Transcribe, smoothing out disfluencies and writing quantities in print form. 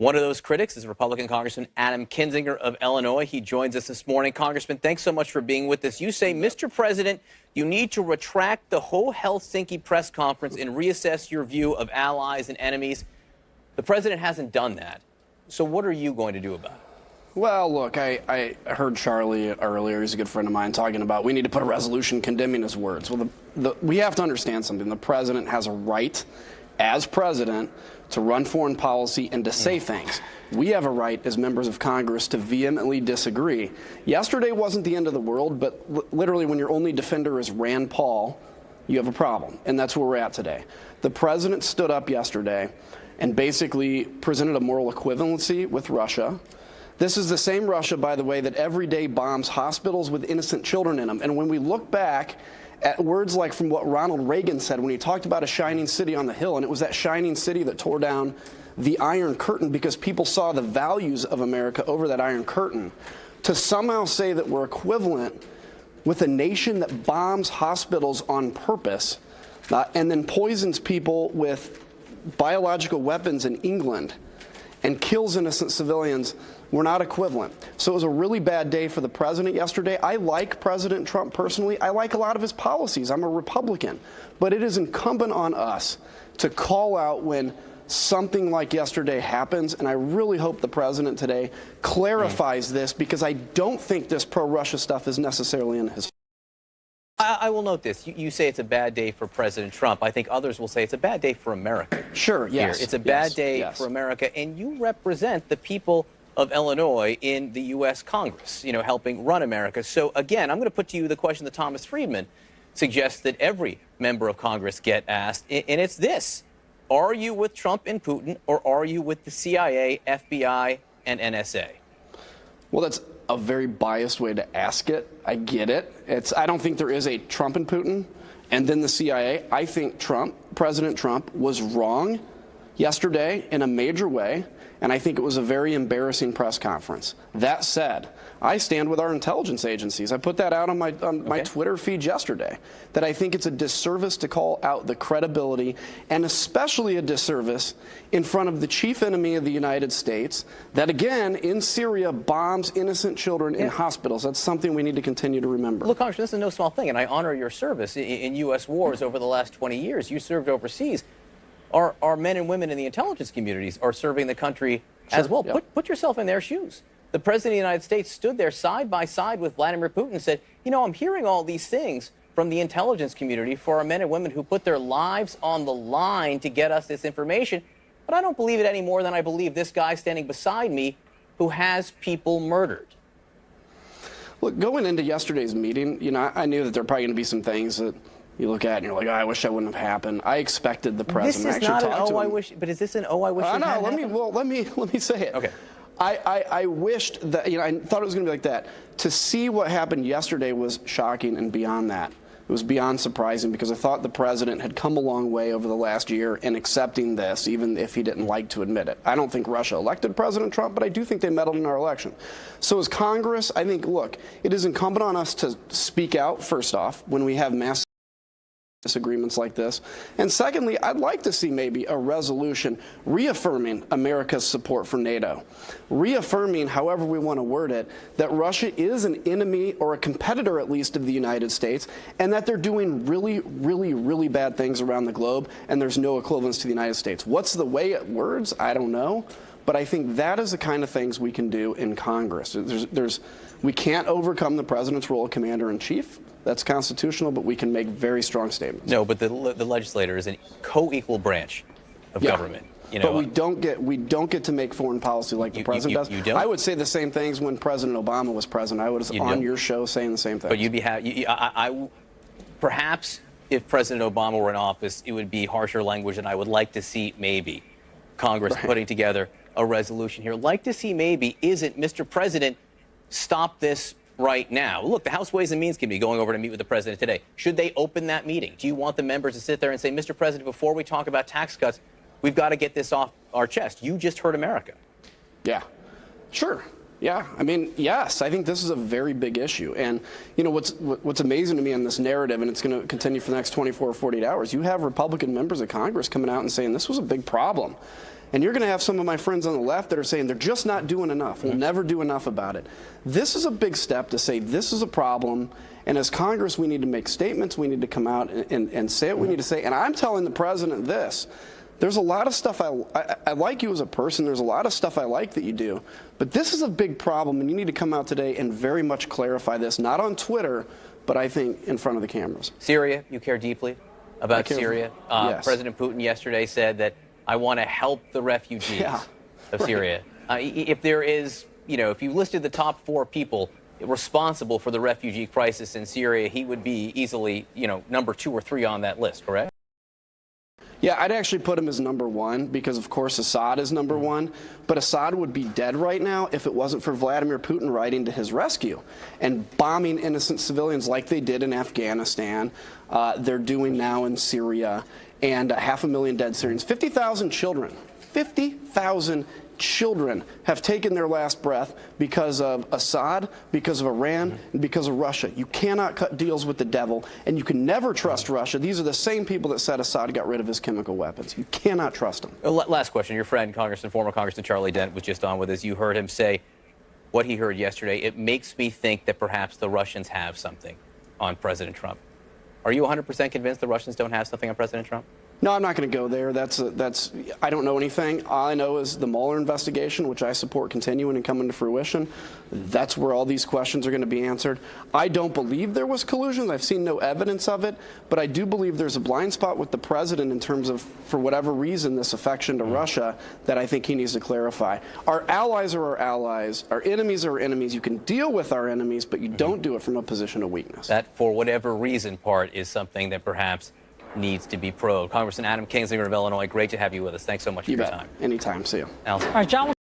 One of those critics is Republican Congressman Adam Kinzinger of Illinois. He joins us this morning. Congressman, thanks so much for being with us. You say, Mr. President, you need to retract the whole Helsinki press conference and reassess your view of allies and enemies. The president hasn't done that. So what are you going to do about it? Well, look, I heard Charlie earlier, he's a good friend of mine, talking about we need to put a resolution condemning his words. Well, we have to understand something. The president has a right, as president, to run foreign policy and to say things. We have a right as members of Congress to vehemently disagree. Yesterday wasn't the end of the world, but literally when your only defender is Rand Paul, you have a problem, and that's where we're at today. The president stood up yesterday and basically presented a moral equivalency with Russia. This is the same Russia, by the way, that every day bombs hospitals with innocent children in them. And when we look back at words like from what Ronald Reagan said when he talked about a shining city on the hill, and it was that shining city that tore down the Iron Curtain because people saw the values of America over that Iron Curtain, to somehow say that we're equivalent with a nation that bombs hospitals on purpose and then poisons people with biological weapons in England and kills innocent civilians, we're not equivalent. So it was a really bad day for the president yesterday. I like President Trump personally. I like a lot of his policies. I'm a Republican. But it is incumbent on us to call out when something like yesterday happens, and I really hope the president today clarifies this, because I don't think this pro-Russia stuff is necessarily in his. I will note this. You say it's a bad day for President Trump. I think others will say it's a bad day for America. Sure, yes. Here. It's a bad day for America, and you represent the people of Illinois in the U.S. Congress, helping run America. So, again, I'm going to put to you the question that Thomas Friedman suggests that every member of Congress get asked, and it's this. Are you with Trump and Putin, or are you with the CIA, FBI, and NSA? Well, that's a very biased way to ask it. I get it. I don't think there is a Trump and Putin and then the CIA. I think President Trump was wrong yesterday in a major way, and I think it was a very embarrassing press conference. That said, I stand with our intelligence agencies. I put that out on my Twitter feed yesterday, that I think it's a disservice to call out the credibility, and especially a disservice in front of the chief enemy of the United States that, again, in Syria, bombs innocent children in hospitals. That's something we need to continue to remember. Look, Congressman, this is no small thing, and I honor your service in U.S. wars over the last 20 years. You served overseas. Our men and women in the intelligence communities are serving the country as well. Yep. Put yourself in their shoes. The President of the United States stood there side by side with Vladimir Putin and said, I'm hearing all these things from the intelligence community for our men and women who put their lives on the line to get us this information, but I don't believe it any more than I believe this guy standing beside me who has people murdered. Look, going into yesterday's meeting, I knew that there are probably going to be some things that you look at and you're like, I wish that wouldn't have happened. I expected the president. This is not an I wish, but is this an I wish? No, let me say it. Okay. I wished that, I thought it was going to be like that. To see what happened yesterday was shocking, and beyond that, it was beyond surprising, because I thought the president had come a long way over the last year in accepting this, even if he didn't like to admit it. I don't think Russia elected President Trump, but I do think they meddled in our election. So as Congress, I think, look, it is incumbent on us to speak out, first off, when we have mass disagreements like this. And secondly, I'd like to see maybe a resolution reaffirming America's support for NATO, reaffirming, however we want to word it, that Russia is an enemy, or a competitor at least, of the United States, and that they're doing really, really, really bad things around the globe, and there's no equivalence to the United States. What's the way it words? I don't know. But I think that is the kind of things we can do in Congress. We can't overcome the president's role of commander-in-chief. That's constitutional, but we can make very strong statements. No, but the legislator is a co-equal branch of government. But we don't get to make foreign policy like the president does. You don't? I would say the same things when President Obama was president. I was on your show saying the same thing. But you'd be perhaps if President Obama were in office, it would be harsher language, and I would like to see maybe Congress putting together a resolution here. Like to see maybe, isn't, Mr. President, stop this right now. Look, the House Ways and Means Committee going over to meet with the president today. Should they open that meeting? Do you want the members to sit there and say, Mr. President, before we talk about tax cuts, we've got to get this off our chest? You just heard America. Yeah, sure. Yeah, I mean, yes, I think this is a very big issue. And, what's amazing to me in this narrative, and it's going to continue for the next 24 or 48 hours, you have Republican members of Congress coming out and saying this was a big problem. And you're going to have some of my friends on the left that are saying they're just not doing enough. We'll never do enough about it. This is a big step to say this is a problem. And as Congress, we need to make statements. We need to come out and say what we need to say. And I'm telling the president this. There's a lot of stuff I like you as a person. There's a lot of stuff I like that you do. But this is a big problem, and you need to come out today and very much clarify this, not on Twitter, but I think in front of the cameras. Syria, you care deeply about Syria. Yes. President Putin yesterday said that I want to help the refugees of Syria. If there is, if you listed the top 4 people responsible for the refugee crisis in Syria, he would be easily, number 2 or 3 on that list, correct? Yeah, I'd actually put him as number 1 because, of course, Assad is number 1. But Assad would be dead right now if it wasn't for Vladimir Putin riding to his rescue and bombing innocent civilians like they did in Afghanistan. They're doing now in Syria, and 500,000 dead Syrians. 50,000 children. 50,000 children have taken their last breath because of Assad, because of Iran, and because of Russia. You cannot cut deals with the devil, and you can never trust Russia. These are the same people that said Assad got rid of his chemical weapons. You cannot trust them. Last question. Your friend, former Congressman Charlie Dent, was just on with us. You heard him say what he heard yesterday. It makes me think that perhaps the Russians have something on President Trump. Are you 100% convinced the Russians don't have something on President Trump? No, I'm not going to go there. I don't know anything. All I know is the Mueller investigation, which I support continuing and coming to fruition. That's where all these questions are going to be answered. I don't believe there was collusion. I've seen no evidence of it, but I do believe there's a blind spot with the president in terms of, for whatever reason, this affection to Russia that I think he needs to clarify. Our allies are our allies. Our enemies are our enemies. You can deal with our enemies, but you don't do it from a position of weakness. That, for whatever reason, part is something that perhaps needs to be probed. Congressman Adam Kinzinger of Illinois, great to have you with us. Thanks so much for your time. Anytime. See you. Allison. All right, John.